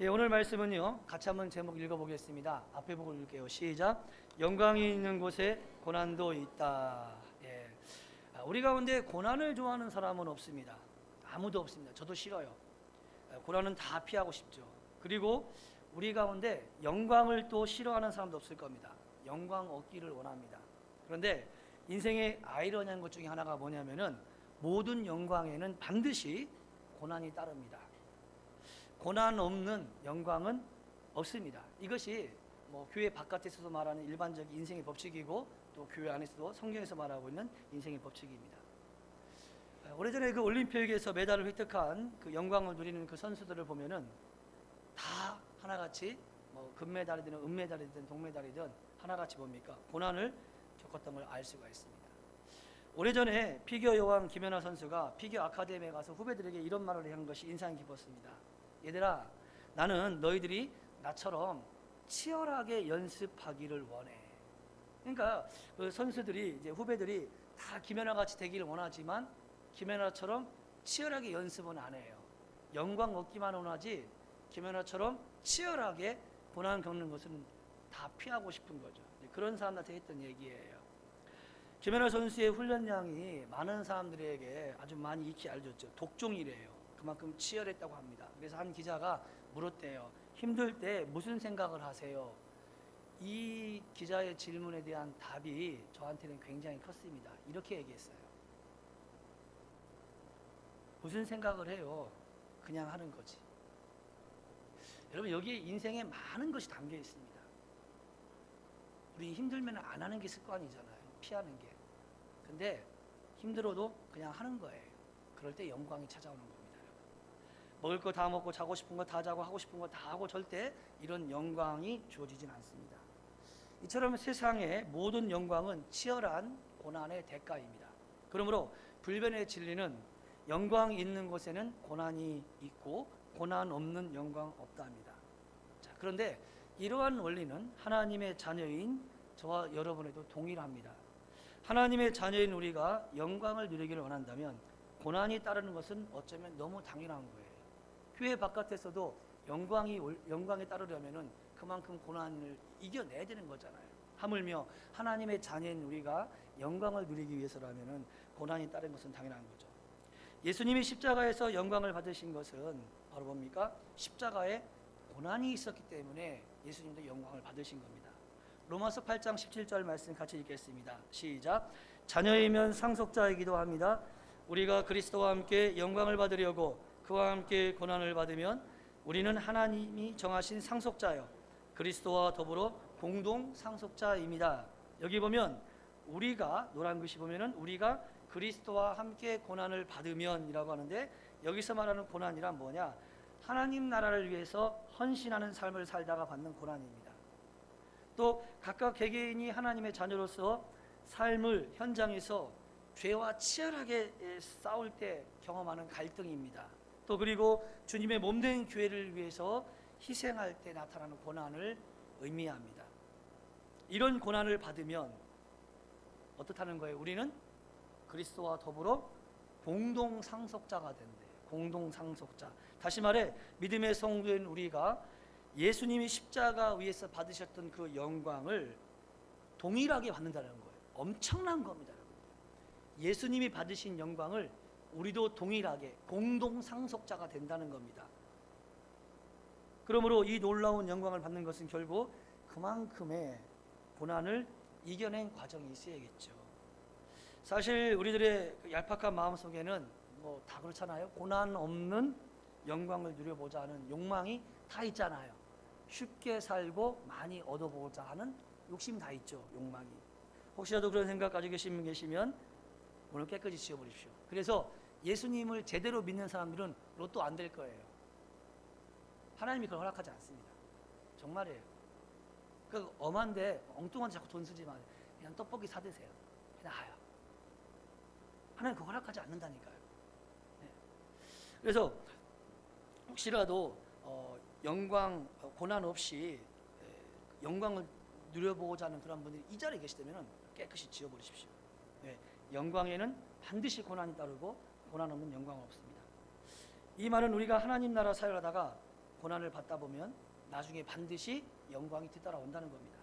예, 오늘 말씀은요, 같이 한번 제목 읽어보겠습니다. 앞에 보고 읽을게요. 시작. 영광이 있는 곳에 고난도 있다. 예, 우리 가운데 고난을 좋아하는 사람은 없습니다. 아무도 없습니다. 저도 싫어요. 고난은 다 피하고 싶죠. 그리고 우리 가운데 영광을 또 싫어하는 사람도 없을 겁니다. 영광 얻기를 원합니다. 그런데 인생의 아이러니한 것 중에 하나가 뭐냐면은 모든 영광에는 반드시 고난이 따릅니다. 고난 없는 영광은 없습니다. 이것이 교회 바깥에서도 말하는 일반적인 인생의 법칙이고 또 교회 안에서도 성경에서 말하고 있는 인생의 법칙입니다. 오래전에 그 올림픽에서 메달을 획득한 그 영광을 누리는 그 선수들을 보면은 다 하나같이 금메달이든 은메달이든 동메달이든 하나같이 뭡니까? 고난을 겪었던 걸 알 수가 있습니다. 오래전에 피겨 여왕 김연아 선수가 피겨 아카데미에 가서 후배들에게 이런 말을 한 것이 인상 깊었습니다. 얘들아, 나는 너희들이 나처럼 치열하게 연습하기를 원해. 그러니까 그 선수들이 이제 후배들이 다 김연아 같이 되기를 원하지만 김연아처럼 치열하게 연습은 안 해요. 영광 얻기만 원하지 김연아처럼 치열하게 고난 겪는 것은 다 피하고 싶은 거죠. 그런 사람한테 했던 얘기예요. 김연아 선수의 훈련량이 많은 사람들에게 아주 많이 익히 알려졌죠. 독종이래요. 그만큼 치열했다고 합니다. 그래서 한 기자가 물었대요. 힘들 때 무슨 생각을 하세요? 이 기자의 질문에 대한 답이 저한테는 굉장히 컸습니다. 이렇게 얘기했어요. 무슨 생각을 해요? 그냥 하는 거지. 여러분, 여기에 인생에 많은 것이 담겨 있습니다. 우리 힘들면 안 하는 게 습관이잖아요. 피하는 게. 근데 힘들어도 그냥 하는 거예요. 그럴 때 영광이 찾아오는 겁니다. 먹을 거 다 먹고 자고 싶은 거 다 자고 하고 싶은 거 다 하고 절대 이런 영광이 주어지진 않습니다. 이처럼 세상의 모든 영광은 치열한 고난의 대가입니다. 그러므로 불변의 진리는 영광이 있는 곳에는 고난이 있고 고난 없는 영광 없답니다. 자, 그런데 이러한 원리는 하나님의 자녀인 저와 여러분에도 동일합니다. 하나님의 자녀인 우리가 영광을 누리기를 원한다면 고난이 따르는 것은 어쩌면 너무 당연한 거예요. 교회 바깥에서도 영광에 따르려면은 그만큼 고난을 이겨내야 되는 거잖아요. 하물며 하나님의 자녀인 우리가 영광을 누리기 위해서라면은 고난이 따르는 것은 당연한 거죠. 예수님이 십자가에서 영광을 받으신 것은 바로 뭡니까? 십자가에 고난이 있었기 때문에 예수님도 영광을 받으신 겁니다. 로마서 8장 17절 말씀 같이 읽겠습니다. 시작. 자녀이면 상속자이기도 합니다. 우리가 그리스도와 함께 영광을 받으려고 그와 함께 고난을 받으면 우리는 하나님이 정하신 상속자요 그리스도와 더불어 공동 상속자입니다. 여기 보면 우리가 노란 글씨 보면은 우리가 그리스도와 함께 고난을 받으면이라고 하는데 여기서 말하는 고난이란 뭐냐? 하나님 나라를 위해서 헌신하는 삶을 살다가 받는 고난입니다. 또 각각 개개인이 하나님의 자녀로서 삶을 현장에서 죄와 치열하게 싸울 때 경험하는 갈등입니다. 또 그리고 주님의 몸된 교회를 위해서 희생할 때 나타나는 고난을 의미합니다. 이런 고난을 받으면 어떻다는 거예요? 우리는 그리스도와 더불어 공동 상속자가 된대. 공동 상속자. 다시 말해 믿음의 성도인 우리가 예수님이 십자가 위에서 받으셨던 그 영광을 동일하게 받는다는 거예요. 엄청난 겁니다. 예수님이 받으신 영광을 우리도 동일하게 공동 상속자가 된다는 겁니다. 그러므로 이 놀라운 영광을 받는 것은 결국 그만큼의 고난을 이겨낸 과정이 있어야겠죠. 사실 우리들의 얄팍한 마음속에는 다 그렇잖아요. 고난 없는 영광을 누려보자 하는 욕망이 다 있잖아요. 쉽게 살고 많이 얻어보자 하는 욕심 다 있죠. 욕망이. 혹시라도 그런 생각 가지고 계시면 오늘 깨끗이 지워버리십시오. 그래서 예수님을 제대로 믿는 사람들은 로또 안 될 거예요. 하나님이 그걸 허락하지 않습니다. 정말이에요. 그 엄한데 엉뚱한 자꾸 돈 쓰지 마세요. 그냥 떡볶이 사 드세요. 나아요. 하나님 그걸 허락하지 않는다니까요. 네. 그래서 혹시라도 영광, 고난 없이 영광을 누려보고자 하는 그런 분들이 이 자리에 계시다면 깨끗이 지워버리십시오. 네. 영광에는 반드시 고난이 따르고 고난 없는 영광은 없습니다. 이 말은 우리가 하나님 나라 사역을 하다가 고난을 받다 보면 나중에 반드시 영광이 뒤따라온다는 겁니다.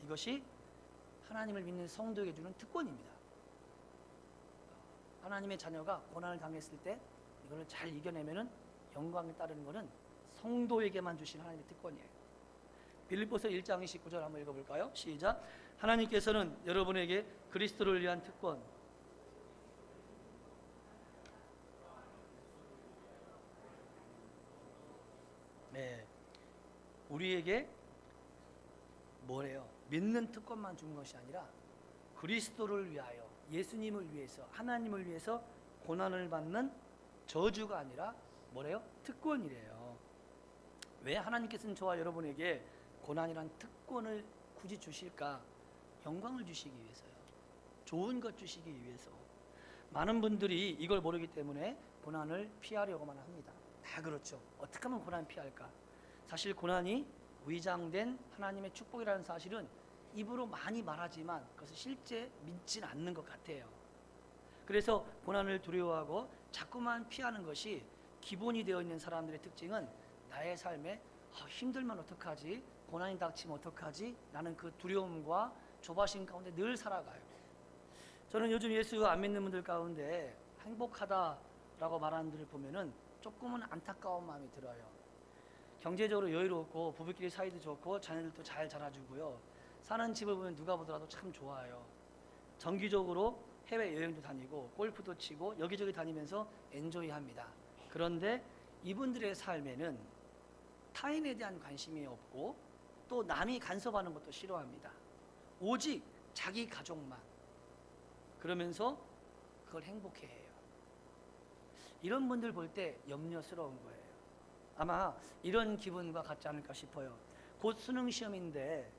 이것이 하나님을 믿는 성도에게 주는 특권입니다. 하나님의 자녀가 고난을 당했을 때 이거를 잘 이겨내면은 영광이 따르는 것은 성도에게만 주신 하나님의 특권이에요. 빌립보서 1장 29절 한번 읽어볼까요? 시작. 하나님께서는 여러분에게 그리스도를 위한 특권, 네, 우리에게 뭐래요? 믿는 특권만 준 것이 아니라 그리스도를 위하여, 예수님을 위해서, 하나님을 위해서 고난을 받는 저주가 아니라 뭐래요? 특권이래요. 왜 하나님께서는 저와 여러분에게 고난이란 특권을 굳이 주실까? 영광을 주시기 위해서요. 좋은 것 주시기 위해서. 많은 분들이 이걸 모르기 때문에 고난을 피하려고만 합니다. 다 그렇죠. 어떻게 하면 고난을 피할까? 사실 고난이 위장된 하나님의 축복이라는 사실은 입으로 많이 말하지만 그것을 실제 믿지는 않는 것 같아요. 그래서 고난을 두려워하고 자꾸만 피하는 것이 기본이 되어 있는 사람들의 특징은 나의 삶에 힘들면 어떡하지? 고난이 닥치면 어떡하지? 라는 그 두려움과 조바심 가운데 늘 살아가요. 저는 요즘 예수 안 믿는 분들 가운데 행복하다라고 말하는 분들을 보면은 조금은 안타까운 마음이 들어요. 경제적으로 여유롭고 부부끼리 사이도 좋고 자녀들도 잘 자라주고요. 사는 집을 보면 누가 보더라도 참 좋아요. 정기적으로 해외여행도 다니고 골프도 치고 여기저기 다니면서 엔조이합니다. 그런데 이분들의 삶에는 타인에 대한 관심이 없고 또 남이 간섭하는 것도 싫어합니다. 오직 자기 가족만. 그러면서 그걸 행복해해요. 이런 분들 볼 때 염려스러운 거예요. 아마 이런 기분과 같지 않을까 싶어요. 곧 수능 시험인데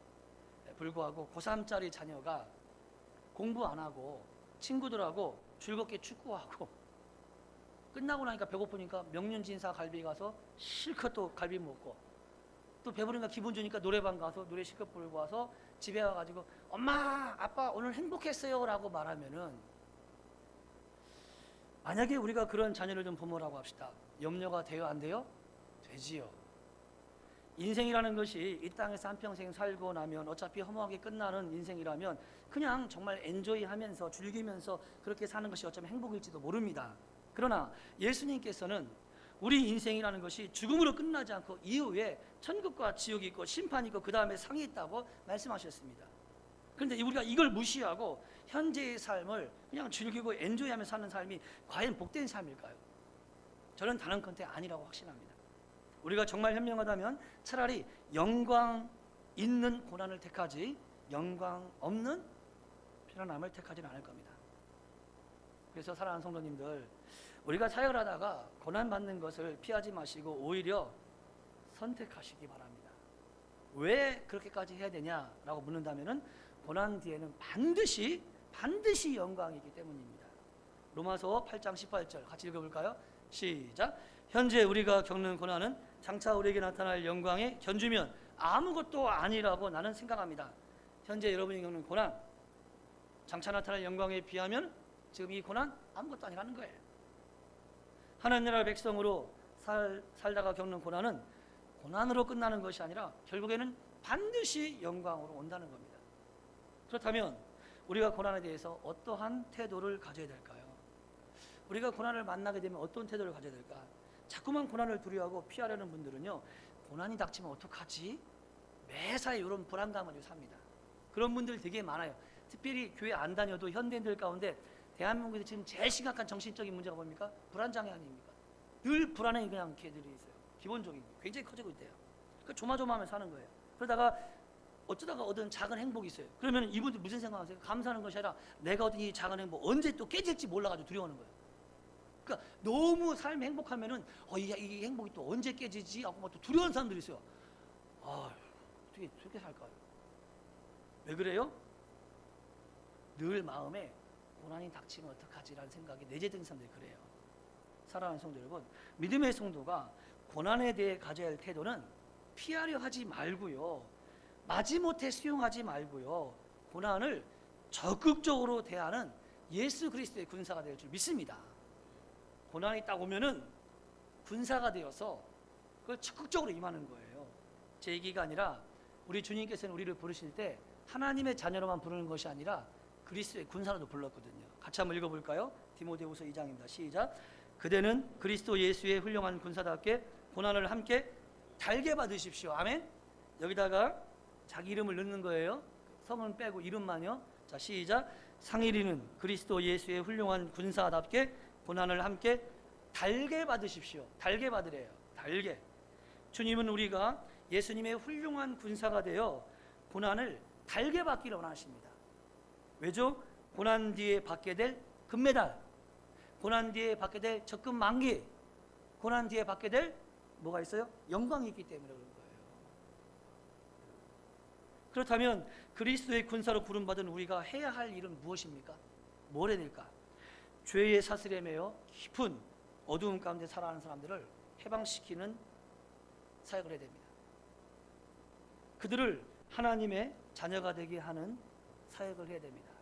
불구하고 고3짜리 자녀가 공부 안 하고 친구들하고 즐겁게 축구하고 끝나고 나니까 배고프니까 명륜진사 갈비 가서 실컷 또 갈비 먹고 또 배부르니까 기분 좋으니까 노래방 가서 노래 실컷 부르고 와서 집에 와가지고 엄마 아빠 오늘 행복했어요 라고 말하면은, 만약에 우리가 그런 자녀를 좀 부모라고 합시다. 염려가 돼요 안 돼요? 되지요. 인생이라는 것이 이 땅에서 한평생 살고 나면 어차피 허무하게 끝나는 인생이라면 그냥 정말 엔조이하면서 즐기면서 그렇게 사는 것이 어쩌면 행복일지도 모릅니다. 그러나 예수님께서는 우리 인생이라는 것이 죽음으로 끝나지 않고 이후에 천국과 지옥이 있고 심판이 있고 그 다음에 상이 있다고 말씀하셨습니다. 그런데 우리가 이걸 무시하고 현재의 삶을 그냥 즐기고 엔조이하며 사는 삶이 과연 복된 삶일까요? 저는 단언컨대 아니라고 확신합니다. 우리가 정말 현명하다면 차라리 영광 있는 고난을 택하지 영광 없는 편안함을 택하지는 않을 겁니다. 그래서 사랑하는 성도님들, 우리가 사역을 하다가 고난받는 것을 피하지 마시고 오히려 선택하시기 바랍니다. 왜 그렇게까지 해야 되냐라고 묻는다면은 고난 뒤에는 반드시 영광이 있기 때문입니다. 로마서 8장 18절 같이 읽어볼까요? 시작. 현재 우리가 겪는 고난은 장차 우리에게 나타날 영광에 견주면 아무것도 아니라고 나는 생각합니다. 현재 여러분이 겪는 고난, 장차 나타날 영광에 비하면 지금 이 고난 아무것도 아니라는 거예요. 하나님 나라 백성으로 살다가 겪는 고난은 고난으로 끝나는 것이 아니라 결국에는 반드시 영광으로 온다는 겁니다. 그렇다면 우리가 고난에 대해서 어떠한 태도를 가져야 될까요? 우리가 고난을 만나게 되면 어떤 태도를 가져야 될까? 자꾸만 고난을 두려워하고 피하려는 분들은요, 고난이 닥치면 어떡하지? 매사에 이런 불안감을 가지고 삽니다. 그런 분들 되게 많아요. 특별히 교회 안 다녀도 현대인들 가운데 대한민국에서 지금 제일 심각한 정신적인 문제가 뭡니까? 불안장애 아닙니까? 늘 불안해 그냥 걔들이 있어요. 기본적인 굉장히 커지고 있대요. 그러니까 조마조마하며 사는 거예요. 그러다가 어쩌다가 얻은 작은 행복이 있어요. 그러면 이분들 무슨 생각하세요? 감사하는 것이 아니라 내가 얻은 이 작은 행복 언제 또 깨질지 몰라가지고 두려워하는 거예요. 그러니까 너무 삶이 행복하면은 이 행복이 또 언제 깨지지 하고 또 두려운 사람들이 있어요. 어떻게 저렇게 살까요? 왜 그래요? 늘 마음에 고난이 닥치면 어떡하지라는 생각이 내재된 사람들이 그래요. 사랑하는 성도 여러분, 믿음의 성도가 고난에 대해 가져야 할 태도는 피하려 하지 말고요, 마지못해 수용하지 말고요, 고난을 적극적으로 대하는 예수 그리스도의 군사가 될 줄 믿습니다. 고난이 딱 오면은 군사가 되어서 그걸 적극적으로 임하는 거예요. 제 얘기가 아니라 우리 주님께서는 우리를 부르실 때 하나님의 자녀로만 부르는 것이 아니라 그리스도의 군사로도 불렀거든요. 같이 한번 읽어볼까요? 디모데후서 2장입니다. 시작. 그대는 그리스도 예수의 훌륭한 군사답게 고난을 함께 달게 받으십시오. 아멘. 여기다가 자기 이름을 넣는 거예요. 성은 빼고 이름만요. 자, 시작. 상일이는 그리스도 예수의 훌륭한 군사답게 고난을 함께 달게 받으십시오. 달게 받으래요. 달게. 주님은 우리가 예수님의 훌륭한 군사가 되어 고난을 달게 받기를 원하십니다. 왜죠? 고난 뒤에 받게 될 금메달, 고난 뒤에 받게 될 적금 만기, 고난 뒤에 받게 될 뭐가 있어요? 영광이 있기 때문에 그런 거예요. 그렇다면 그리스도의 군사로 부름받은 우리가 해야 할 일은 무엇입니까? 뭘 해야 될까? 죄의 사슬에 매여 깊은 어두움 가운데 살아가는 사람들을 해방시키는 사역을 해야 됩니다. 그들을 하나님의 자녀가 되게 하는 사역을 해야 됩니다.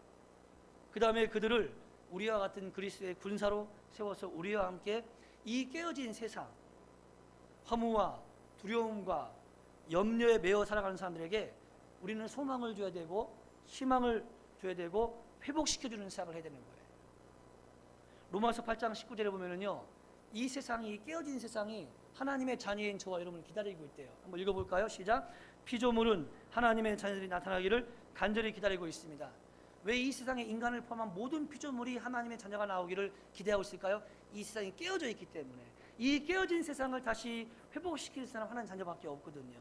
그 다음에 그들을 우리와 같은 그리스도의 군사로 세워서 우리와 함께 이 깨어진 세상, 허무와 두려움과 염려에 매여 살아가는 사람들에게 우리는 소망을 줘야 되고 희망을 줘야 되고 회복시켜주는 사역을 해야 되는 거예요. 로마서 8장 19절에 보면은요, 이 세상이, 깨어진 세상이 하나님의 자녀인 저와 여러분을 기다리고 있대요. 한번 읽어볼까요? 시작. 피조물은 하나님의 자녀들이 나타나기를 간절히 기다리고 있습니다. 왜 이 세상에 인간을 포함한 모든 피조물이 하나님의 자녀가 나오기를 기대하고 있을까요? 이 세상이 깨어져 있기 때문에. 이 깨어진 세상을 다시 회복시킬 사람 하나님 자녀밖에 없거든요.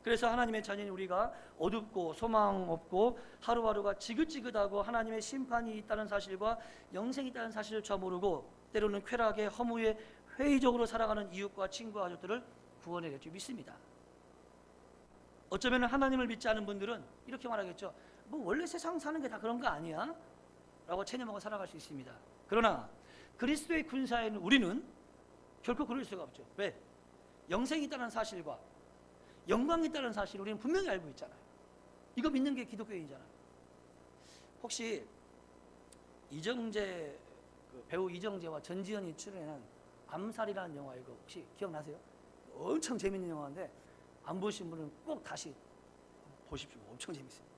그래서 하나님의 자녀인 우리가 어둡고 소망 없고 하루하루가 지긋지긋하고 하나님의 심판이 있다는 사실과 영생이 있다는 사실을 저모르고 때로는 쾌락에 허무에 회의적으로 살아가는 이웃과 친구와 가족들을 구원해 줄 줄 믿습니다. 어쩌면 하나님을 믿지 않은 분들은 이렇게 말하겠죠. 뭐 원래 세상 사는 게 다 그런 거 아니야? 라고 체념하고 살아갈 수 있습니다. 그러나 그리스도의 군사인 우리는 결코 그럴 수가 없죠. 왜? 영생이 있다는 사실과 영광이 있다는 사실을 우리는 분명히 알고 있잖아요. 이거 믿는 게 기독교인이잖아요. 혹시 이정재, 배우 이정재와 전지현이 출연한 암살이라는 영화 이거 혹시 기억나세요? 엄청 재밌는 영화인데 안 보신 분은 꼭 다시 보십시오. 엄청 재밌습니다.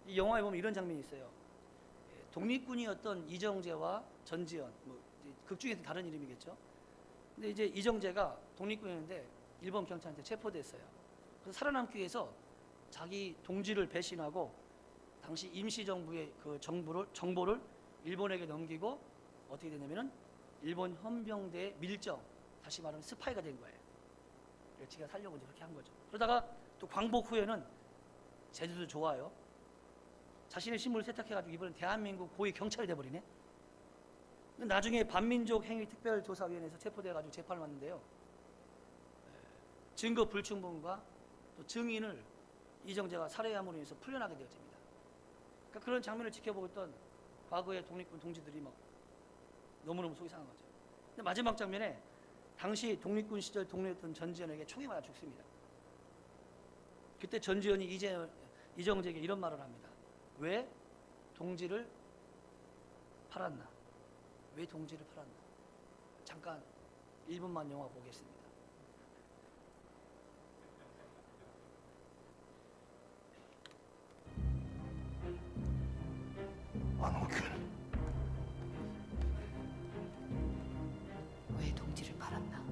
이 영화에 보면 이런 장면이 있어요. 독립군이었던 이정재와 전지현, 극 중에서 다른 이름이겠죠. 근데 이제 이정재가 독립군이었는데 일본 경찰한테 체포됐어요. 그래서 살아남기 위해서 자기 동지를 배신하고 당시 임시정부의 그 정보를 일본에게 넘기고 어떻게 되냐면은 일본 헌병대의 밀정, 다시 말하면 스파이가 된 거예요. 지가 살려고 이제 그렇게 한 거죠. 그러다가 또 광복 후에는 제주도 좋아요. 자신의 신분을 세탁해가지고 이번엔 대한민국 고위 경찰이 돼버리네. 나중에 반민족 행위 특별조사위원회에서 체포돼가지고 재판을 받는데요. 증거 불충분과 또 증인을 이정재가 살해함으로 인해서 풀려나게 되어집니다. 그러니까 그런 장면을 지켜보고 있던 과거의 독립군 동지들이 막 너무너무 속이 상한 거죠. 근데 마지막 장면에 당시 독립군 시절 동료였던 전지현에게 총에 맞아 죽습니다. 그때 전지현이 이정재에게 이런 말을 합니다. 왜 동지를 팔았나? 왜 동지를 팔았나? 잠깐 1분만 영화 보겠습니다. 안옥균, 왜 동지를 팔았나?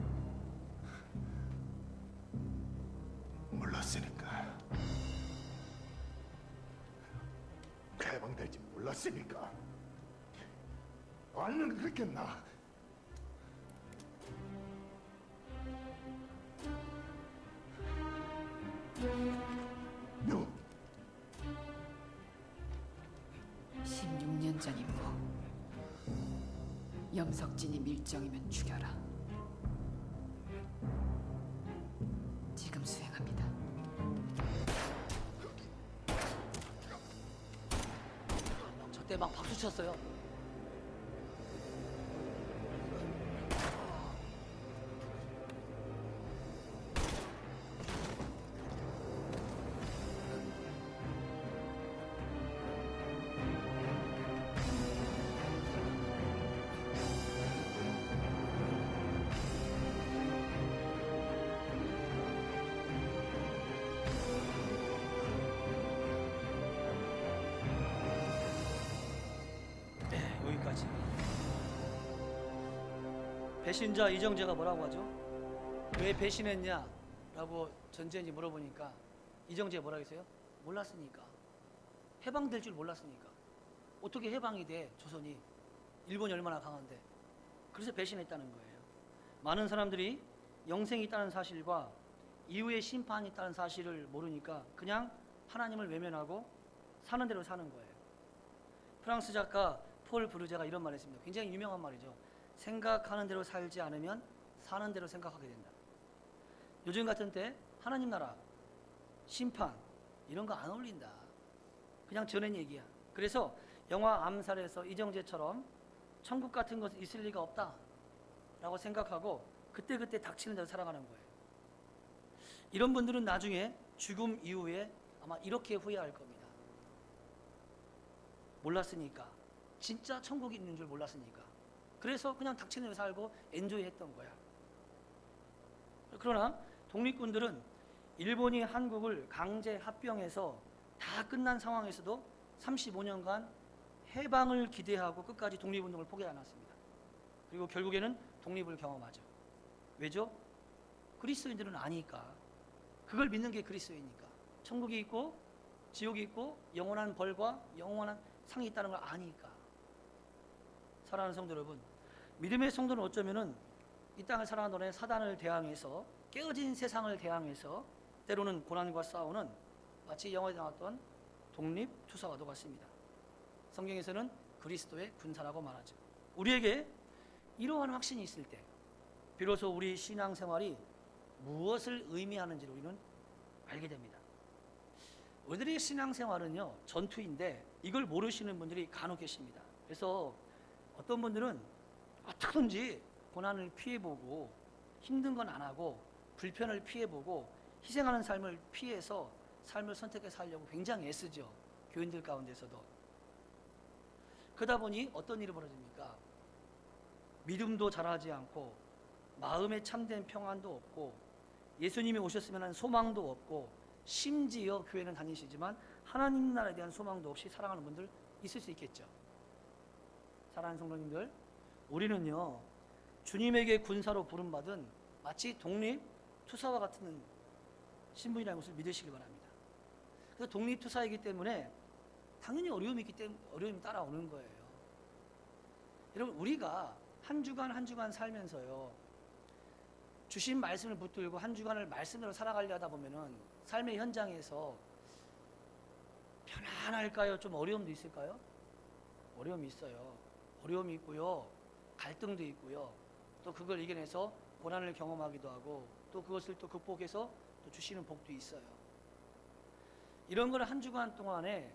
몰랐으니까. 해방될지 몰랐으니까. 알면 그랬겠나? 너 16년 전 임무. 염석진이 밀정이면 죽여라. 지금 수행합니다. 저때 막 박수 쳤어요. 배신자 이정재가 뭐라고 하죠? 왜 배신했냐? 라고 전재현이 물어보니까 이정재가 뭐라고 했어요? 몰랐으니까. 해방될 줄 몰랐으니까. 어떻게 해방이 돼, 조선이? 일본이 얼마나 강한데. 그래서 배신했다는 거예요. 많은 사람들이 영생이 있다는 사실과 이후에 심판이 있다는 사실을 모르니까 그냥 하나님을 외면하고 사는 대로 사는 거예요. 프랑스 작가 폴 브루제가 이런 말을 했습니다. 굉장히 유명한 말이죠. 생각하는 대로 살지 않으면 사는 대로 생각하게 된다. 요즘 같은 때 하나님 나라, 심판 이런 거 안 어울린다. 그냥 전엔 얘기야. 그래서 영화 암살에서 이정재처럼 천국 같은 것은 있을 리가 없다 라고 생각하고 그때그때 닥치는 대로 살아가는 거예요. 이런 분들은 나중에 죽음 이후에 아마 이렇게 후회할 겁니다. 몰랐으니까. 진짜 천국이 있는 줄 몰랐으니까. 그래서 그냥 닥치는 대로 살고 엔조이 했던 거야. 그러나 독립군들은 일본이 한국을 강제 합병해서 다 끝난 상황에서도 35년간 해방을 기대하고 끝까지 독립운동을 포기하지 않았습니다. 그리고 결국에는 독립을 경험하죠. 왜죠? 그리스도인들은 아니까. 그걸 믿는 게 그리스도이니까. 천국이 있고 지옥이 있고 영원한 벌과 영원한 상이 있다는 걸 아니까. 사랑하는 성도 여러분, 믿음의 성도는 어쩌면은 이 땅을 살아가는 동안에 사단을 대항해서 깨어진 세상을 대항해서 때로는 고난과 싸우는 마치 영화에 나왔던 독립투사와도 같습니다. 성경에서는 그리스도의 군사라고 말하죠. 우리에게 이러한 확신이 있을 때 비로소 우리 신앙생활이 무엇을 의미하는지를 우리는 알게 됩니다. 우리들의 신앙생활은요 전투인데 이걸 모르시는 분들이 간혹 계십니다. 그래서 어떤 분들은 어떻게든지 고난을 피해보고 힘든 건 안 하고 불편을 피해보고 희생하는 삶을 피해서 삶을 선택해서 살려고 굉장히 애쓰죠. 교인들 가운데서도. 그러다 보니 어떤 일이 벌어집니까? 믿음도 자라지 않고 마음에 참된 평안도 없고 예수님이 오셨으면 하는 소망도 없고 심지어 교회는 다니시지만 하나님 나라에 대한 소망도 없이 살아가는 분들 있을 수 있겠죠. 사랑하는 성도님들, 우리는요 주님에게 군사로 부름받은 마치 독립투사와 같은 신분이라는 것을 믿으시기 바랍니다. 그래서 독립투사이기 때문에 당연히 어려움이 따라오는 거예요. 여러분, 우리가 한 주간 한 주간 살면서요 주신 말씀을 붙들고 한 주간을 말씀대로 살아가려 하다 보면은 삶의 현장에서 편안할까요? 좀 어려움도 있을까요? 어려움이 있어요. 어려움이 있고요, 갈등도 있고요, 또 그걸 이겨내서 고난을 경험하기도 하고 또 그것을 또 극복해서 또 주시는 복도 있어요. 이런 걸 한 주간 동안에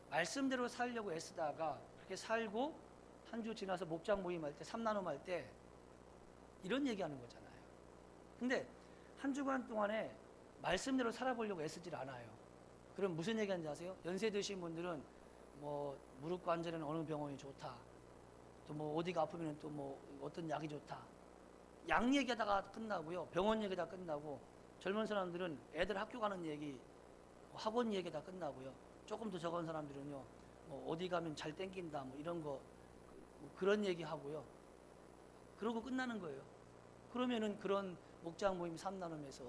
말씀대로 살려고 애쓰다가 그렇게 살고 한 주 지나서 목장 모임할 때, 삼나눔할 때 이런 얘기하는 거잖아요. 근데 한 주간 동안에 말씀대로 살아보려고 애쓰질 않아요. 그럼 무슨 얘기하는지 아세요? 연세 드신 분들은 뭐 무릎 관절에는 어느 병원이 좋다, 또 뭐 어디가 아프면 또 뭐 어떤 약이 좋다, 약 얘기하다가 끝나고요, 병원 얘기다 끝나고, 젊은 사람들은 애들 학교 가는 얘기, 학원 얘기다 끝나고요, 조금 더 적은 사람들은요 뭐 어디 가면 잘 땡긴다 뭐 이런 거 뭐 그런 얘기 하고요, 그러고 끝나는 거예요. 그러면은 그런 목장 모임 삼나눔에서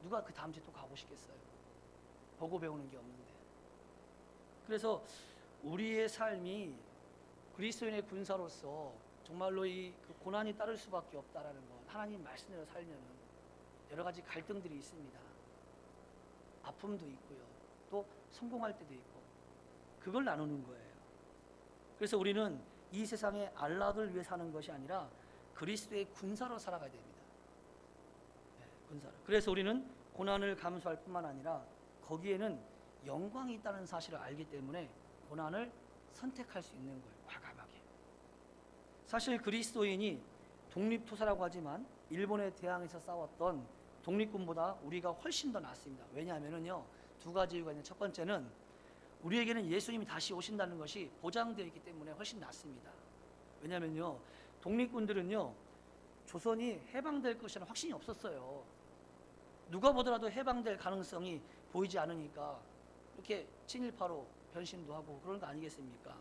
누가 그 다음 주에 또 가고 싶겠어요? 보고 배우는 게 없는데. 그래서 우리의 삶이 그리스도인의 군사로서 정말로 이 그 고난이 따를 수밖에 없다라는 것, 하나님 말씀대로 살면은 여러 가지 갈등들이 있습니다. 아픔도 있고요, 또 성공할 때도 있고, 그걸 나누는 거예요. 그래서 우리는 이 세상의 안락을 위해 사는 것이 아니라 그리스도의 군사로 살아가야 됩니다. 네, 군사로. 그래서 우리는 고난을 감수할 뿐만 아니라 거기에는 영광이 있다는 사실을 알기 때문에 고난을 선택할 수 있는 거예요. 과감하게. 사실 그리스도인이 독립투사라고 하지만 일본에 대항해서 싸웠던 독립군보다 우리가 훨씬 더 낫습니다. 왜냐하면요, 두 가지 이유가 있는데, 첫 번째는 우리에게는 예수님이 다시 오신다는 것이 보장되어 있기 때문에 훨씬 낫습니다. 왜냐하면요, 독립군들은요 조선이 해방될 것이라는 확신이 없었어요. 누가 보더라도 해방될 가능성이 보이지 않으니까 이렇게 친일파로 변신도 하고 그런 거 아니겠습니까?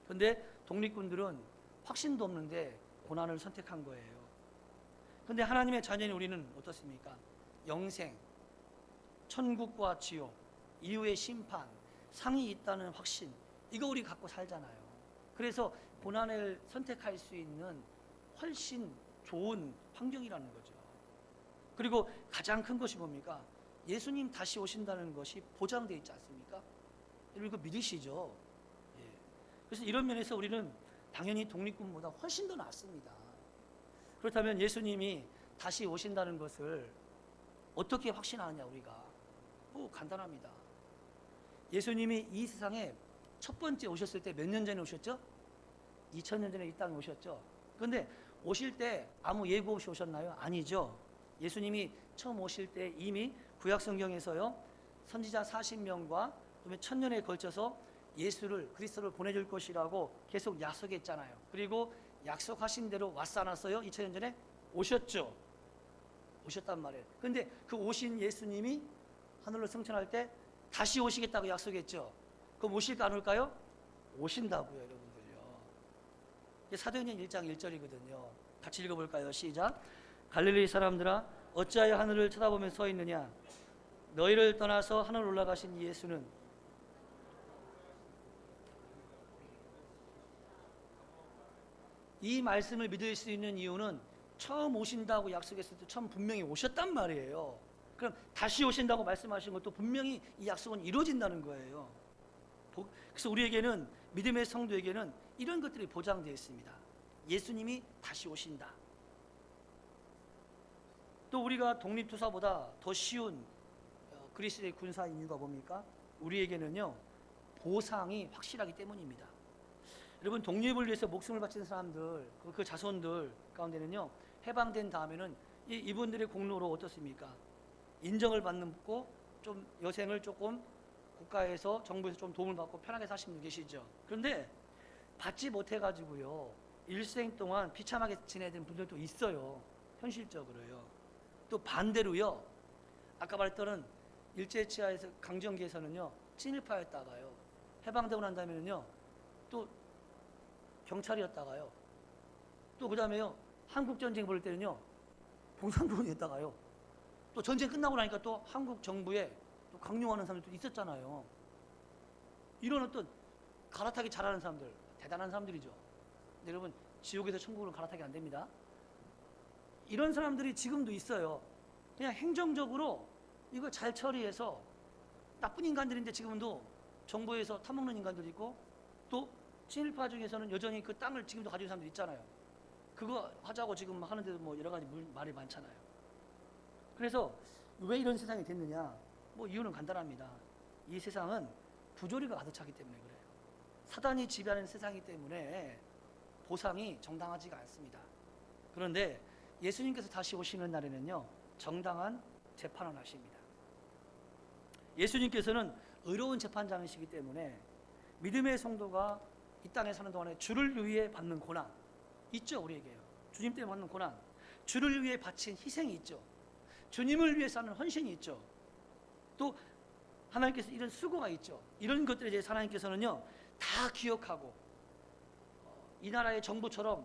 그런데 독립군들은 확신도 없는데 고난을 선택한 거예요. 근데 하나님의 자녀인 우리는 어떻습니까? 영생, 천국과 지옥, 이후의 심판, 상이 있다는 확신, 이거 우리 갖고 살잖아요. 그래서 고난을 선택할 수 있는 훨씬 좋은 환경이라는 거죠. 그리고 가장 큰 것이 뭡니까? 예수님 다시 오신다는 것이 보장되어 있지 않습니까? 여러분 이거 믿으시죠? 예. 그래서 이런 면에서 우리는 당연히 독립군보다 훨씬 더 낫습니다. 그렇다면 예수님이 다시 오신다는 것을 어떻게 확신하느냐 우리가? 뭐 간단합니다. 예수님이 이 세상에 첫 번째 오셨을 때 몇 년 전에 오셨죠? 2000년 전에 이 땅에 오셨죠. 그런데 오실 때 아무 예고 없이 오셨나요? 아니죠. 예수님이 처음 오실 때 이미 구약 성경에서요, 선지자 40명과 그다음에 1000년에 걸쳐서 예수를, 그리스도를 보내줄 것이라고 계속 약속했잖아요. 그리고 약속하신 대로 왔어 안 왔어요? 2000년 전에 오셨죠. 오셨단 말이에요. 근데 그 오신 예수님이 하늘로 승천할 때 다시 오시겠다고 약속했죠. 그럼 오실까 안 올까요? 오신다고요, 여러분들요. 이게 사도행전 1장 1절이거든요. 같이 읽어볼까요? 시작. 갈릴리 사람들아, 어찌하여 하늘을 쳐다보며 서 있느냐? 너희를 떠나서 하늘 올라가신 예수는 이 말씀을 믿을 수 있는 이유는 처음 오신다고 약속했을 때 처음 분명히 오셨단 말이에요. 그럼 다시 오신다고 말씀하신 것도 분명히 이 약속은 이루어진다는 거예요. 그래서 우리에게는, 믿음의 성도에게는 이런 것들이 보장되어 있습니다. 예수님이 다시 오신다. 또 우리가 독립투사보다 더 쉬운 그리스도의 군사인 이유가 뭡니까? 우리에게는요, 보상이 확실하기 때문입니다. 여러분, 독립을 위해서 목숨을 바친 사람들, 그 자손들 가운데는요, 해방된 다음에는 이분들의 공로로 어떻습니까? 인정을 받고 좀 여생을 조금 국가에서, 정부에서 좀 도움을 받고 편하게 사시는 분 계시죠. 그런데 받지 못해가지고요, 일생 동안 비참하게 지내는 분들도 있어요. 현실적으로요. 또 반대로요, 아까 말했던 일제치하에서 강점기에서는요, 친일파였다가요, 해방되고 난 다음에는요, 또 경찰이었다가요, 또 그 다음에요, 한국전쟁 벌일 때는요, 공산군이었다가요, 또 전쟁 끝나고 나니까 또 한국 정부에 또 강요하는 사람들도 있었잖아요. 이런 어떤 갈아타기 잘하는 사람들, 대단한 사람들이죠. 근데 여러분, 지옥에서 천국으로 갈아타기 안 됩니다. 이런 사람들이 지금도 있어요. 그냥 행정적으로 이거 잘 처리해서, 나쁜 인간들인데 지금도 정부에서 타먹는 인간들이 있고, 또 친일파 중에서는 여전히 그 땅을 지금도 가지고 있는 사람들 있잖아요. 그거 하자고 지금 하는데도 뭐 여러 가지 말이 많잖아요. 그래서 왜 이런 세상이 됐느냐? 뭐 이유는 간단합니다. 이 세상은 부조리가 가득 차기 때문에 그래요. 사단이 지배하는 세상이기 때문에 보상이 정당하지가 않습니다. 그런데 예수님께서 다시 오시는 날에는요, 정당한 재판을 하십니다. 예수님께서는 의로운 재판장이시기 때문에 믿음의 성도가 이 땅에 사는 동안에 주를 위해 받는 고난 있죠. 우리에게요. 주님 때문에 받는 고난, 주를 위해 바친 희생이 있죠. 주님을 위해서 하는 헌신이 있죠. 또 하나님께서 이런 수고가 있죠. 이런 것들에 대해서 하나님께서는요, 다 기억하고, 이 나라의 정부처럼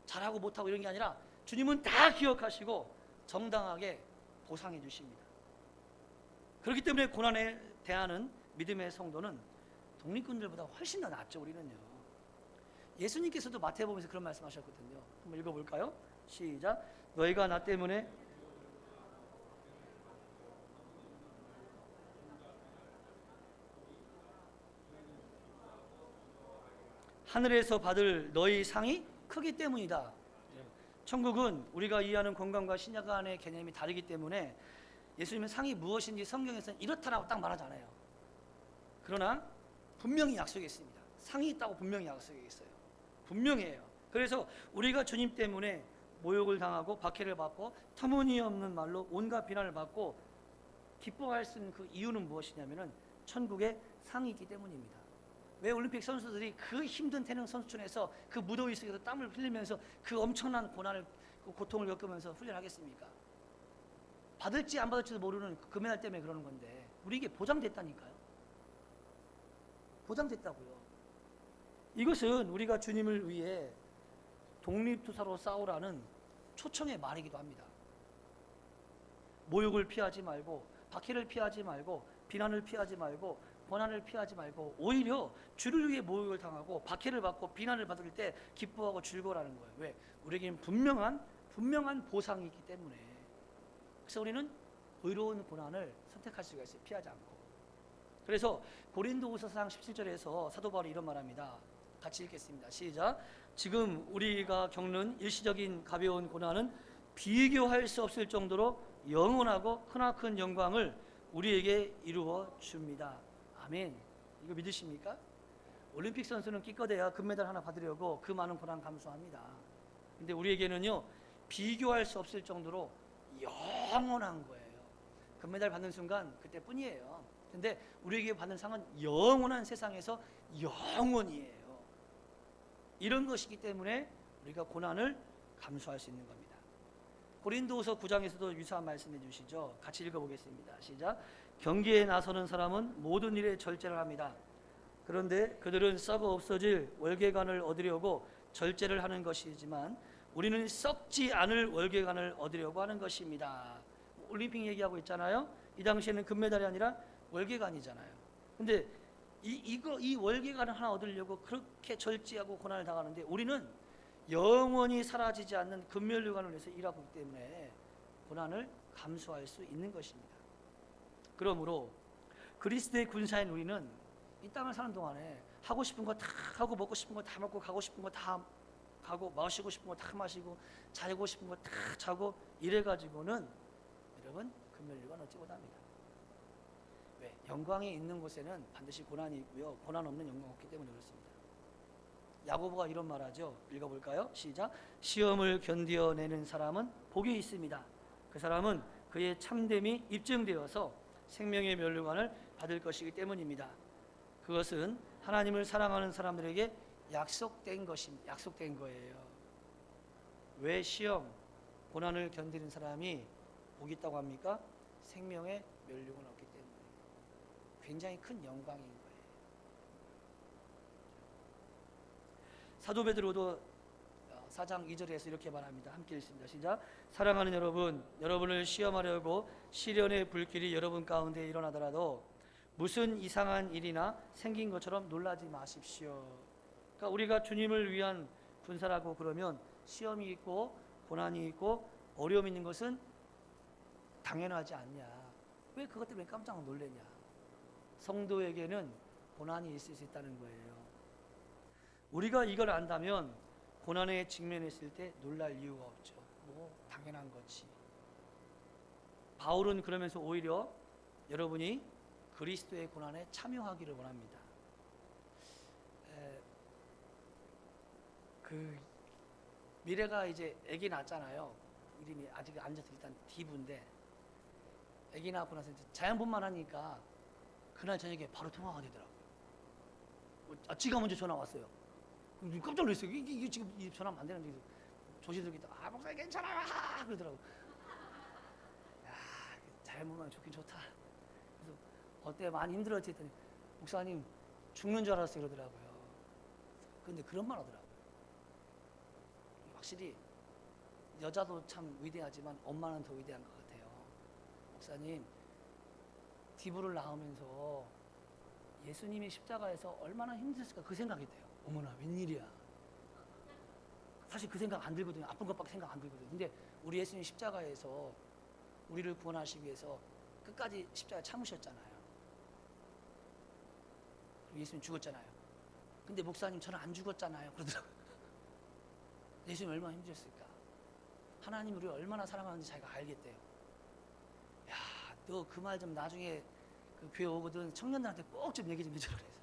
잘하고 못하고 이런 게 아니라 주님은 다 기억하시고 정당하게 보상해 주십니다. 그렇기 때문에 고난에 대하는 믿음의 성도는 독립군들보다 훨씬 더 낫죠. 우리는요. 예수님께서도 마태복음에서 그런 말씀하셨거든요. 한번 읽어볼까요? 시작. 너희가 나 때문에 하늘에서 받을 너희 상이 크기 때문이다. 천국은 우리가 이해하는 건강과 신약 안의 개념이 다르기 때문에 예수님의 상이 무엇인지 성경에서는 이렇다라고 딱 말하지 않아요. 그러나 분명히 약속했습니다. 상이 있다고 분명히 약속했어요. 분명해요. 그래서 우리가 주님 때문에 모욕을 당하고 박해를 받고 터무니없는 말로 온갖 비난을 받고 기뻐할 수 있는 그 이유는 무엇이냐면은 천국의 상이 있기 때문입니다. 왜 올림픽 선수들이 그 힘든 태릉 선수촌에서 그 무더위 속에서 땀을 흘리면서 그 엄청난 고난을, 그 고통을 겪으면서 훈련하겠습니까? 받을지 안 받을지도 모르는 그 금메달 때문에 그러는 건데 우리에게 보장됐다니까요. 보장됐다고요. 이것은 우리가 주님을 위해 독립투사로 싸우라는 초청의 말이기도 합니다. 모욕을 피하지 말고, 박해를 피하지 말고, 비난을 피하지 말고, 고난을 피하지 말고, 오히려 주를 위해 모욕을 당하고 박해를 받고 비난을 받을 때 기뻐하고 즐거워라는 거예요. 왜? 우리에게는 분명한 보상이 있기 때문에. 그래서 우리는 의로운 고난을 선택할 수가 있어요. 피하지 않고. 그래서 고린도후서 4장 17절에서 사도 바울이 이런 말합니다. 같이 읽겠습니다. 시작. 지금 우리가 겪는 일시적인 가벼운 고난은 비교할 수 없을 정도로 영원하고 크나큰 영광을 우리에게 이루어 줍니다. 아멘. 이거 믿으십니까? 올림픽 선수는 기껏해야 금메달 하나 받으려고 그 많은 고난 감수합니다. 근데 우리에게는요, 비교할 수 없을 정도로 영원한 거예요. 금메달 받는 순간 그때뿐이에요. 근데 우리에게 받는 상은 영원한 세상에서 영원이에요. 이런 것이기 때문에 우리가 고난을 감수할 수 있는 겁니다. 고린도후서 9장에서도 유사한 말씀해 주시죠. 같이 읽어보겠습니다. 시작. 경기에 나서는 사람은 모든 일에 절제를 합니다. 그런데 그들은 썩어 없어질 월계관을 얻으려고 절제를 하는 것이지만 우리는 썩지 않을 월계관을 얻으려고 하는 것입니다. 올림픽 얘기하고 있잖아요. 이 당시에는 금메달이 아니라 월계관이잖아요. 근데 이 월계관을 하나 얻으려고 그렇게 절제하고 고난을 당하는데 우리는 영원히 사라지지 않는 금멸류관을 위해서 일하고 있기 때문에 고난을 감수할 수 있는 것입니다. 그러므로 그리스도의 군사인 우리는 이 땅을 사는 동안에 하고 싶은 거 다 하고 먹고 싶은 거 다 먹고 가고 싶은 거 다 가고 마시고 싶은 거 다 마시고 자고 싶은 거 다 자고 이래가지고는 여러분 금멸류관 얻지 못합니다. 왜? 영광이 있는 곳에는 반드시 고난이 있고요. 고난 없는 영광 없기 때문에 그렇습니다. 야고보가 이런 말하죠. 읽어볼까요? 시작. 시험을 견디어내는 사람은 복이 있습니다. 그 사람은 그의 참됨이 입증되어서 생명의 면류관을 받을 것이기 때문입니다. 그것은 하나님을 사랑하는 사람들에게 약속된 거예요. 왜 시험, 고난을 견디는 사람이 복이 있다고 합니까? 생명의 면류관을 얻기 때문에. 굉장히 큰 영광인 거예요. 사도 베드로도 4장 2절에서 이렇게 말합니다. 함께 읽습니다. 시작. 사랑하는 여러분, 여러분을 시험하려고 시련의 불길이 여러분 가운데 일어나더라도 무슨 이상한 일이나 생긴 것처럼 놀라지 마십시오. 그러니까 우리가 주님을 위한 군사라고 그러면 시험이 있고 고난이 있고 어려움이 있는 것은 당연하지 않냐. 왜 그것 때문에 깜짝 놀래냐. 성도에게는 고난이 있을 수 있다는 거예요. 우리가 이걸 안다면 고난에 직면했을 때 놀랄 이유가 없죠. 뭐 당연한 거지. 바울은 그러면서 오히려 여러분이 그리스도의 고난에 참여하기를 원합니다. 그 미래가 이제 아기 낳았잖아요. 이름이 아직 안 졌어요. 일단 디브인데 아기 낳고 나서 이제 자연분만 하니까 그날 저녁에 바로 통화가 되더라고요. 지가 먼저 전화 왔어요. 깜짝 놀랐어요. 이게 지금 이 전화하면 안 되는데 조심스럽게 목사님 괜찮아요 그러더라고. 야 자연분만 좋긴 좋다. 그래서 어때 많이 힘들었지 했더니 목사님 죽는 줄 알았어요 그러더라고요. 근데 그런 말 하더라고요. 확실히 여자도 참 위대하지만 엄마는 더 위대한 것 같아요. 목사님 디브를 낳으면서 예수님이 십자가에서 얼마나 힘들었을까 그 생각이 돼요. 어머나 웬일이야. 사실 그 생각 안 들거든요. 아픈 것밖에 생각 안 들거든요. 근데 우리 예수님 십자가에서 우리를 구원하시기 위해서 끝까지 십자가 참으셨잖아요. 예수님 죽었잖아요. 근데 목사님 저는 안 죽었잖아요 그러더라고요. 예수님 얼마나 힘드셨을까. 하나님 우리를 얼마나 사랑하는지 자기가 알겠대요. 야, 너 그 말 좀 나중에 그 교회 오거든 청년들한테 꼭 좀 얘기 좀 해주라 그래서.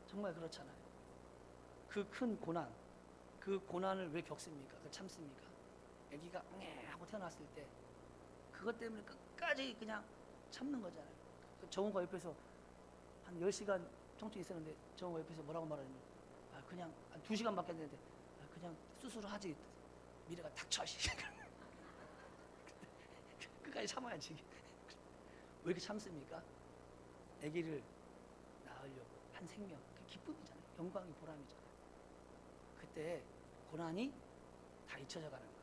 정말 그렇잖아요. 그 큰 고난, 그 고난을 왜 겪습니까? 그걸 참습니까? 아기가 하고 태어났을 때 그것 때문에 끝까지 그냥 참는 거잖아요. 정우가 옆에서 한 10시간 통증 있었는데 정우가 옆에서 뭐라고 말하냐면 그냥 한 2시간밖에 안 됐는데 그냥 수술을 하지. 미래가 닥쳐. 끝까지 참아야지. 왜 이렇게 참습니까? 아기를 낳으려고 한 생명, 그 기쁨이잖아요. 영광이 보람이잖아요. 그때 고난이 다 잊혀져 가는 거예요.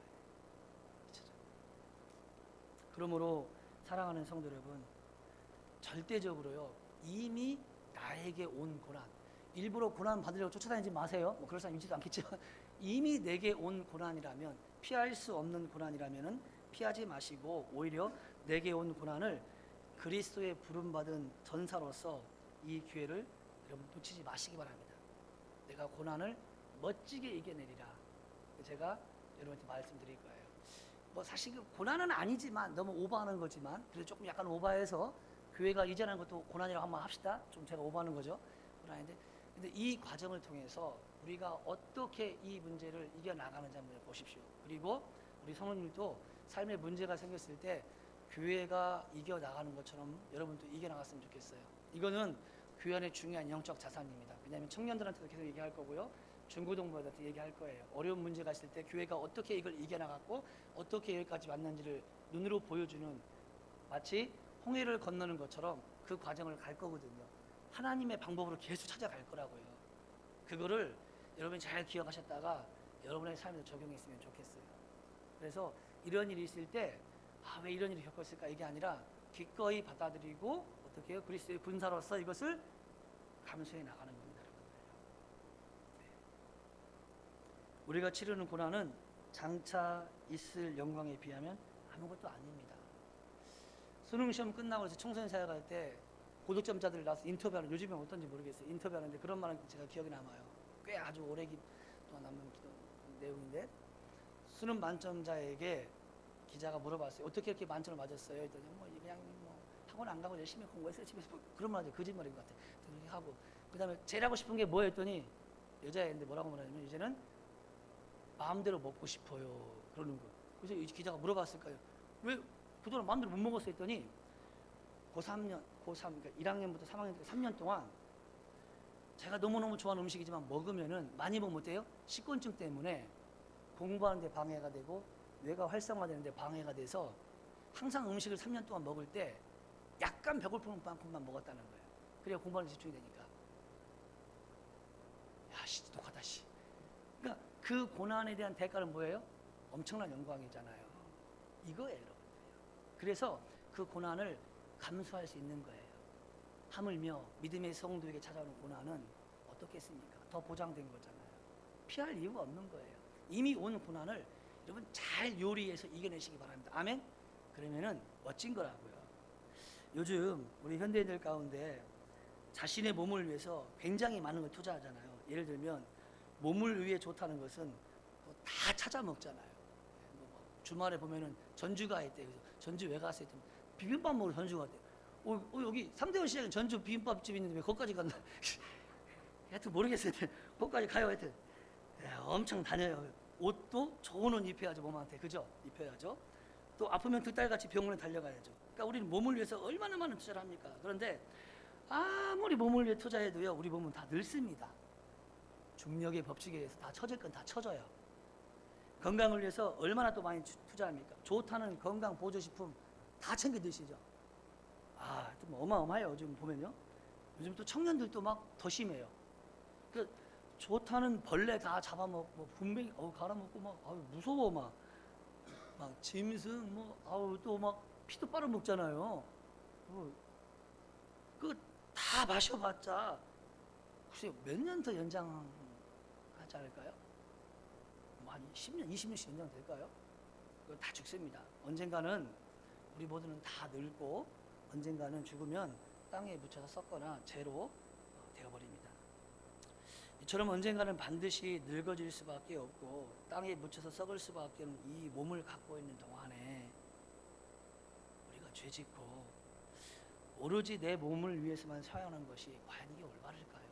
그러므로 사랑하는 성도 여러분, 절대적으로요, 이미 나에게 온 고난, 일부러 고난 받으려고 쫓아다니지 마세요. 뭐 그럴 사람 있지도 않겠지만 이미 내게 온 고난이라면, 피할 수 없는 고난이라면은 피하지 마시고 오히려 내게 온 고난을 그리스도의 부름받은 전사로서 이 기회를 여러분 놓치지 마시기 바랍니다. 내가 고난을 멋지게 이겨내리라. 제가 여러분한테 말씀드릴 거예요. 뭐 사실 그 고난은 아니지만 너무 오버하는 거지만 그래도 조금 약간 오버해서 교회가 이전하는 것도 고난이라고 한번 합시다. 좀 제가 오버하는 거죠. 고난인데, 근데 이 과정을 통해서 우리가 어떻게 이 문제를 이겨 나가는지 한번 보십시오. 그리고 우리 성도님도 삶에 문제가 생겼을 때 교회가 이겨 나가는 것처럼 여러분도 이겨 나갔으면 좋겠어요. 이거는 교회 안의 중요한 영적 자산입니다. 왜냐하면 청년들한테도 계속 얘기할 거고요, 중고등부한테 얘기할 거예요. 어려운 문제가 있을 때 교회가 어떻게 이걸 이겨 나갔고 어떻게 여기까지 왔는지를 눈으로 보여주는, 마치 홍해를 건너는 것처럼 그 과정을 갈 거거든요. 하나님의 방법으로 계속 찾아갈 거라고요. 그거를 여러분이 잘 기억하셨다가 여러분의 삶에 적용했으면 좋겠어요. 그래서 이런 일이 있을 때 왜 이런 일을 겪었을까, 이게 아니라 기꺼이 받아들이고 어떻게 해요? 그리스도의 군사로서 이것을 감수해 나가는 겁니다. 네. 우리가 치르는 고난은 장차 있을 영광에 비하면 아무것도 아닙니다. 수능 시험 끝나고 나서 청소년 사회 갈 때 고득점자들 나와서 인터뷰하는, 요즘에 어떤지 모르겠어요. 인터뷰하는데 그런 말은 제가 기억이 남아요. 꽤 아주 오래 동안 남는 내용인데, 수능 만점자에게 기자가 물어봤어요. 어떻게 이렇게 만점을 맞았어요? 했더니 뭐 그냥 뭐 학원 안 가고 열심히 공부했어요. 집에서 그런 말 하죠. 거짓말인 것 같아. 그렇게 하고 그다음에 제일 하고 싶은 게 뭐예요? 했더니 여자애인데 뭐라고 말하냐면 이제는 마음대로 먹고 싶어요. 그러는 거예요. 그래서 이 기자가 물어봤을까요? 왜 그동안 마음대로 못 먹었어? 했더니 고3, 그러니까 1학년부터 3학년까지 3년 동안 제가 너무너무 좋아하는 음식이지만 먹으면은 많이 먹으면 어때요? 식곤증 때문에 공부하는 데 방해가 되고 뇌가 활성화되는 데 방해가 돼서 항상 음식을 3년 동안 먹을 때 약간 배고픈 만큼만 먹었다는 거예요. 그래야 공부하는 데 집중이 되니까. 야, 씨, 똑하다, 씨. 그러니까 그 고난에 대한 대가는 뭐예요? 엄청난 영광이잖아요. 이거예요, 여러분. 그래서 그 고난을 감수할 수 있는 거예요. 하물며 믿음의 성도에게 찾아오는 고난은 어떻겠습니까? 더 보장된 거잖아요. 피할 이유가 없는 거예요. 이미 온 고난을 여러분 잘 요리해서 이겨내시기 바랍니다. 아멘? 그러면은 멋진 거라고요. 요즘 우리 현대인들 가운데 자신의 몸을 위해서 굉장히 많은 걸 투자하잖아요. 예를 들면 몸을 위해 좋다는 것은 다 찾아 먹잖아요. 주말에 보면은 전주가 있대. 그래서 전주 왜 갔어요? 비빔밥 먹으러 전주 갔대. 여기 상대원 시장에 전주 비빔밥집 있는데 왜 거기까지 갔나? 하여튼 모르겠어요. 거기까지 가요. 하여튼 엄청 다녀요. 옷도 좋은 옷 입혀야죠. 몸한테. 그죠? 입혀야죠. 또 아프면 두 달같이 병원에 달려가야죠. 그러니까 우리는 몸을 위해서 얼마나 많은 투자를 합니까? 그런데 아무리 몸을 위해 투자해도요, 우리 몸은 다 늙습니다. 중력의 법칙에 의해서 다 처질 건 다 처져요. 건강을 위해서 얼마나 또 많이 투자합니까? 좋다는 건강 보조식품 다 챙겨 드시죠. 좀 어마어마해요. 요즘 보면요. 요즘 또 청년들도 막 더 심해요. 그 좋다는 벌레 다 잡아먹고 분명히 갈아먹고 막 무서워 막 짐승 또 막 피도 빨아먹잖아요. 그 다 마셔봤자 글쎄 몇 년 더 연장하지 않을까요? 한 10년, 20년씩 연장될까요? 그거 다 죽습니다. 언젠가는 우리 모두는 다 늙고 언젠가는 죽으면 땅에 묻혀서 썩거나 재로 되어버립니다. 이처럼 언젠가는 반드시 늙어질 수밖에 없고 땅에 묻혀서 썩을 수밖에 없는 이 몸을 갖고 있는 동안에 우리가 죄짓고 오로지 내 몸을 위해서만 사용하는 것이 과연 이게 올바를까요?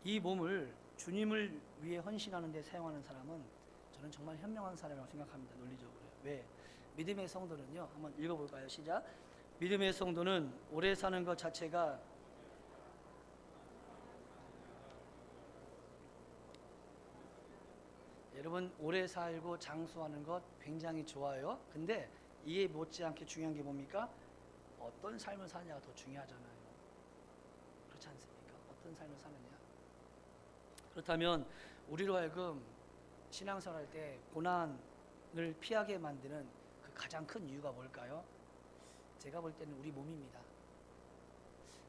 이 몸을 주님을 위해 헌신하는 데 사용하는 사람은 저는 정말 현명한 사람이라고 생각합니다. 논리적으로요. 왜? 믿음의 성도는요. 한번 읽어볼까요? 시작. 믿음의 성도는 오래 사는 것 자체가 여러분 오래 살고 장수하는 것 굉장히 좋아요. 근데 이에 못지않게 중요한 게 뭡니까? 어떤 삶을 사느냐가 더 중요하잖아요. 그렇지 않습니까? 어떤 삶을 사느냐. 그렇다면 우리로 하여금 신앙생활할 때 고난을 피하게 만드는 그 가장 큰 이유가 뭘까요? 제가 볼 때는 우리 몸입니다.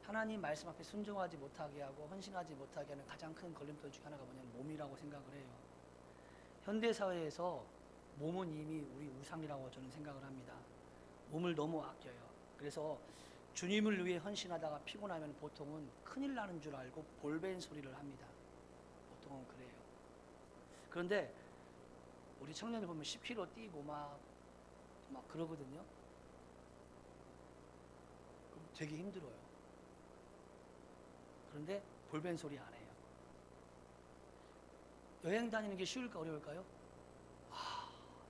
하나님 말씀 앞에 순종하지 못하게 하고 헌신하지 못하게 하는 가장 큰 걸림돌 중 하나가 뭐냐면 몸이라고 생각을 해요. 현대 사회에서 몸은 이미 우리 우상이라고 저는 생각을 합니다. 몸을 너무 아껴요. 그래서 주님을 위해 헌신하다가 피곤하면 보통은 큰일 나는 줄 알고 볼벤 소리를 합니다. 보통은 그래요. 그런데 우리 청년들 보면 10km 뛰고 막 그러거든요. 그럼 되게 힘들어요. 그런데 볼벤 소리 안 해요. 여행 다니는 게 쉬울까 어려울까요?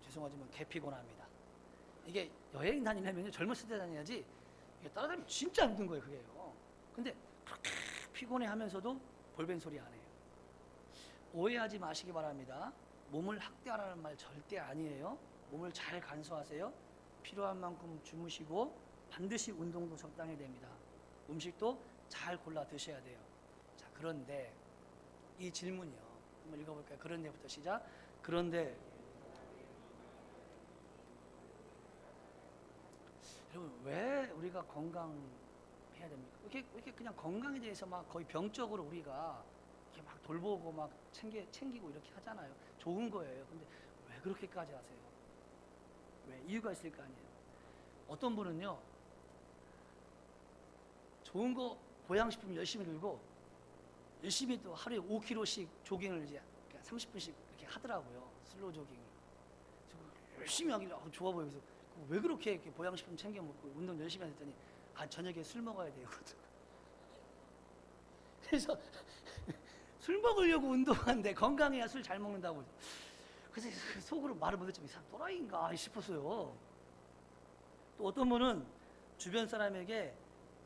죄송하지만 개 피곤합니다. 이게 여행 다니려면 젊었을 때 다녀야지 이게 따라다니면 진짜 힘든 거예요, 그게요. 근데 그렇게 피곤해 하면서도 볼벤 소리 안 해요. 오해하지 마시기 바랍니다. 몸을 학대하라는 말 절대 아니에요. 몸을 잘 간수하세요. 필요한 만큼 주무시고 반드시 운동도 적당히 됩니다. 음식도 잘 골라 드셔야 돼요. 자, 그런데 이 질문이요. 한번 읽어볼까요? 그런데부터 시작. 그런데 여러분 왜 우리가 건강해야 됩니까? 이렇게 그냥 건강에 대해서 막 거의 병적으로 우리가 이렇게 막 돌보고 막 챙기고 이렇게 하잖아요. 좋은 거예요. 근데 왜 그렇게까지 하세요? 왜? 이유가 있을 거 아니에요. 어떤 분은요, 좋은 거 보양식품 열심히 들고 열심히 또 하루에 5km씩 조깅을 이제 30분씩 이렇게 하더라고요. 슬로우 조깅을. 열심히 하길래 좋아 보여. 그래서 왜 그렇게 이렇게 보양식품 챙겨 먹고 운동 열심히 했더니 저녁에 술 먹어야 돼요. 그래서 술 먹으려고 운동하는데 건강해야 술 잘 먹는다고. 그래서 속으로 말을 못했지만 이 사람 또라이인가 싶었어요. 또 어떤 분은 주변 사람에게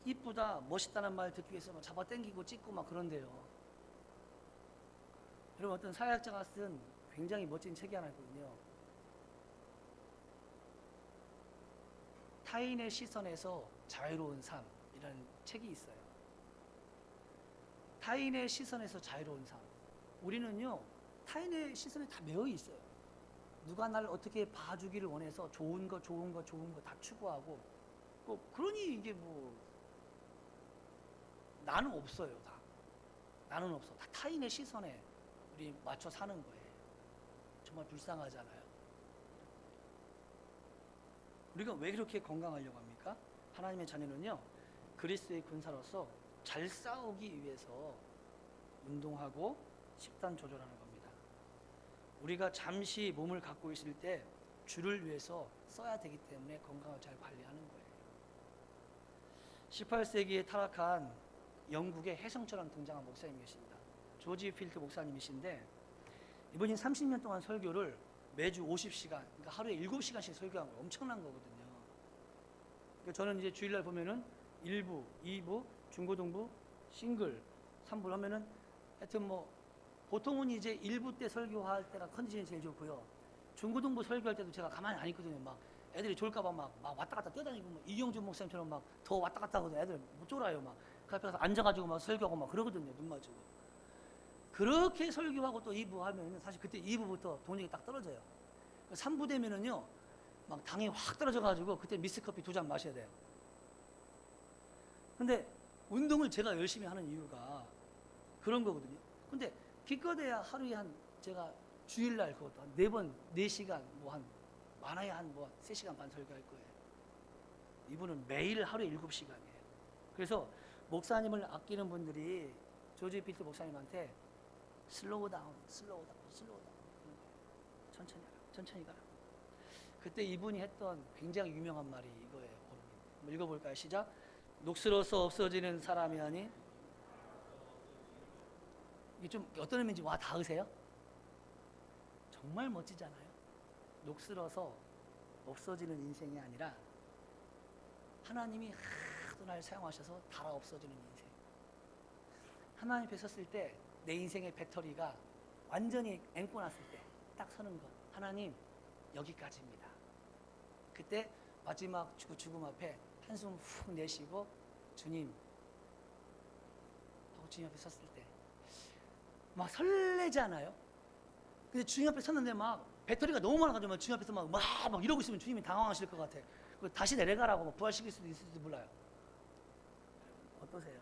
이쁘다, 멋있다는 말 듣기 위해서 막 잡아 당기고 찍고 막 그런데요. 여러분 어떤 사회학자가 쓴 굉장히 멋진 책이 하나 있거든요. 타인의 시선에서 자유로운 삶이라는 책이 있어요. 타인의 시선에서 자유로운 삶. 우리는요, 타인의 시선에 다 매여 있어요. 누가 날 어떻게 봐주기를 원해서 좋은 거 다 추구하고, 그러니 이게 나는 없어요, 다. 나는 없어. 다 타인의 시선에 우리 맞춰 사는 거예요. 정말 불쌍하잖아요. 우리가 왜 그렇게 건강하려고 합니까? 하나님의 자녀는요, 그리스도의 군사로서 잘 싸우기 위해서 운동하고 식단 조절하는 겁니다. 우리가 잠시 몸을 갖고 있을 때 주를 위해서 써야 되기 때문에 건강을 잘 관리하는 거예요. 18세기에 타락한 영국의 혜성처럼 등장한 목사님이 계십니다. 조지 필트 목사님이신데 이분이 30년 동안 설교를 매주 50시간, 그러니까 하루에 7시간씩 설교한 거 엄청난 거거든요. 그러니까 저는 이제 주일날 보면은 1부, 2부, 중고등부, 싱글, 3부 하면은 하여튼 보통은 이제 1부 때 설교할 때가 컨디션이 제일 좋고요. 중고등부 설교할 때도 제가 가만히 안 있거든요. 막 애들이 졸까봐 막 왔다 갔다 뛰어다니고 이영준 목사님처럼 막 더 왔다 갔다 하거든요. 애들 못 쫄아요. 막 그 앞에 가서 앉아가지고 막 설교하고 막 그러거든요. 눈 마주고. 그렇게 설교하고 또 2부 하면은 사실 그때 2부부터 동력이 딱 떨어져요. 3부 되면은요, 막 당이 확 떨어져가지고 그때 미스커피 2잔 마셔야 돼요. 근데 운동을 제가 열심히 하는 이유가 그런 거거든요. 근데 기껏해야 하루에 제가 주일날 그것도 한 4번, 4시간, 많아야 3시간 반 설교할 거예요. 이분은 매일 하루에 7시간이에요. 그래서 목사님을 아끼는 분들이 조지 피트 목사님한테 슬로우 다운. 천천히 가라. 그때 이분이 했던 굉장히 유명한 말이 이거예요. 한번 읽어볼까요? 시작. 녹슬어서 없어지는 사람이 아닌, 이게 좀 어떤 의미인지 와 닿으세요? 정말 멋지잖아요. 녹슬어서 없어지는 인생이 아니라 하나님이 하도 날 사용하셔서 달아 없어지는 인생. 하나님 앞에 섰을 때 내 인생의 배터리가 완전히 앵꼬 났을 때 딱 서는 것. 하나님 여기까지입니다. 그때 마지막 죽음 앞에 한숨 훅 내쉬고 주님 하고 주님 앞에 섰을 때 막 설레지 않아요? 근데 주님 앞에 섰는데 막 배터리가 너무 많아가지고 주님 앞에서 막 이러고 있으면 주님이 당황하실 것 같아. 다시 내려가라고 막 부활시킬 수도 있을지도 몰라요. 어떠세요?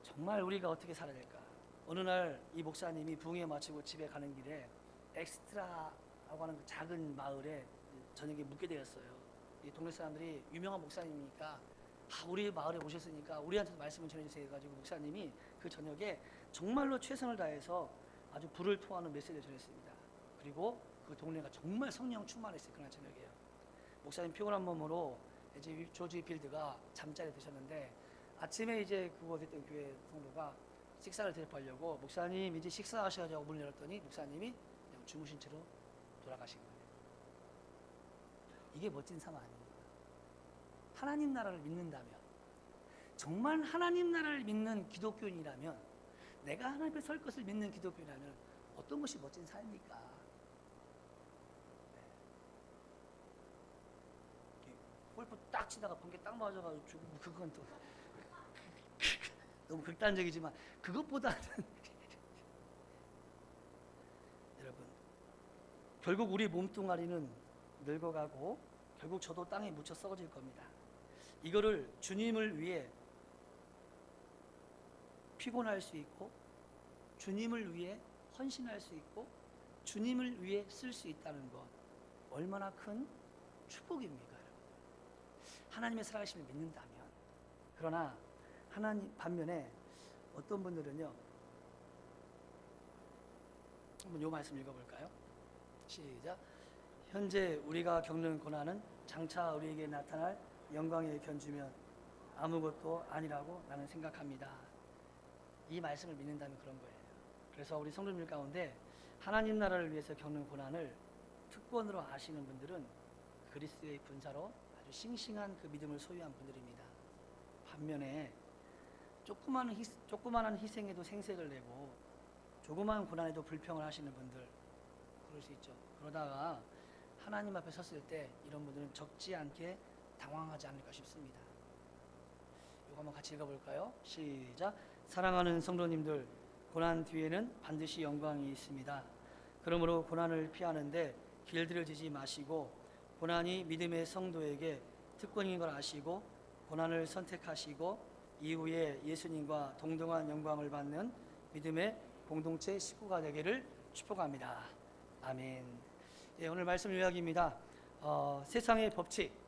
정말 우리가 어떻게 살아야 될까? 어느 날 이 목사님이 부흥회 마치고 집에 가는 길에 엑스트라라고 하는 그 작은 마을에 저녁에 묵게 되었어요. 이 동네 사람들이 유명한 목사님이니까 우리 마을에 오셨으니까 우리한테도 말씀을 전해주세요 해가지고 목사님이 그 저녁에 정말로 최선을 다해서 아주 불을 토하는 메시지를 전했습니다. 그리고 그 동네가 정말 성령 충만했어요. 그날 저녁에요. 목사님 피곤한 몸으로 이제 조지 빌드가 잠자리에 드셨는데 아침에 이제 그곳에 있던 교회 성도가 식사를 대접하려고 목사님 이제 식사하셔야죠 문을 열었더니 목사님이 그냥 주무신 채로 돌아가신 거예요. 이게 멋진 삶 아닙니까? 하나님 나라를 믿는다면, 정말 하나님 나라를 믿는 기독교인이라면, 내가 하나님 앞에 설 것을 믿는 기독교인이라면 어떤 것이 멋진 삶입니까? 골프 딱 치다가 번개 딱 맞아가지고 죽으면 그건 또 너무 극단적이지만 그것보다는 여러분, 결국 우리 몸뚱아리는 늙어가고 결국 저도 땅에 묻혀 썩어질 겁니다. 이거를 주님을 위해 피곤할 수 있고 주님을 위해 헌신할 수 있고 주님을 위해 쓸 수 있다는 것 얼마나 큰 축복입니까, 여러분? 하나님의 살아계심을 믿는다면. 그러나 하나님 반면에 어떤 분들은요, 한번 요 말씀 읽어볼까요? 시작. 현재 우리가 겪는 고난은 장차 우리에게 나타날 영광에 견주면 아무것도 아니라고 나는 생각합니다. 이 말씀을 믿는다면 그런 거예요. 그래서 우리 성도님들 가운데 하나님 나라를 위해서 겪는 고난을 특권으로 아시는 분들은 그리스도의 분사로 아주 싱싱한 그 믿음을 소유한 분들입니다. 반면에 조그마한 희생에도 생색을 내고 조그마한 고난에도 불평을 하시는 분들, 그럴 수 있죠. 그러다가 하나님 앞에 섰을 때 이런 분들은 적지 않게 당황하지 않을까 싶습니다. 이거 한번 같이 읽어볼까요? 시작. 사랑하는 성도님들, 고난 뒤에는 반드시 영광이 있습니다. 그러므로 고난을 피하는데 길들여지지 마시고 고난이 믿음의 성도에게 특권인 걸 아시고 고난을 선택하시고 이후에 예수님과 동등한 영광을 받는 믿음의 공동체 식구가 되기를 축복합니다. 아멘. 예, 오늘 말씀 요약입니다. 세상의 법칙.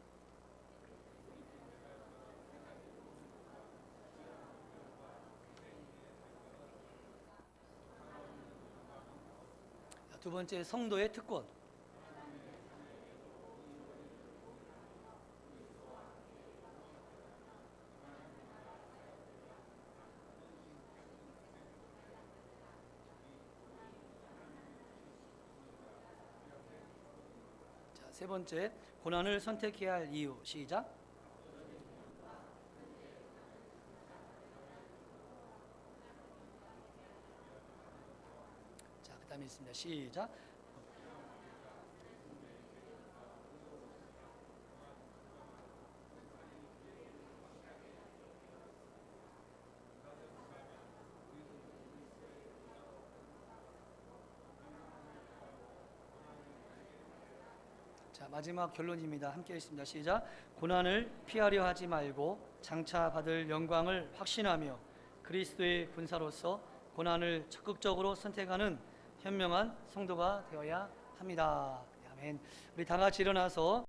두 번째, 성도의 특권. 자, 세 번째, 고난을 선택해야 할 이유. 시작. 자, 그 다음에 있습니다. 시작. 자, 마지막 결론입니다. 함께 있습니다. 시작. 고난을 피하려 하지 말고 장차 받을 영광을 확신하며 그리스도의 군사로서 고난을 적극적으로 선택하는 현명한 성도가 되어야 합니다. 아멘. 우리 다 같이 일어나서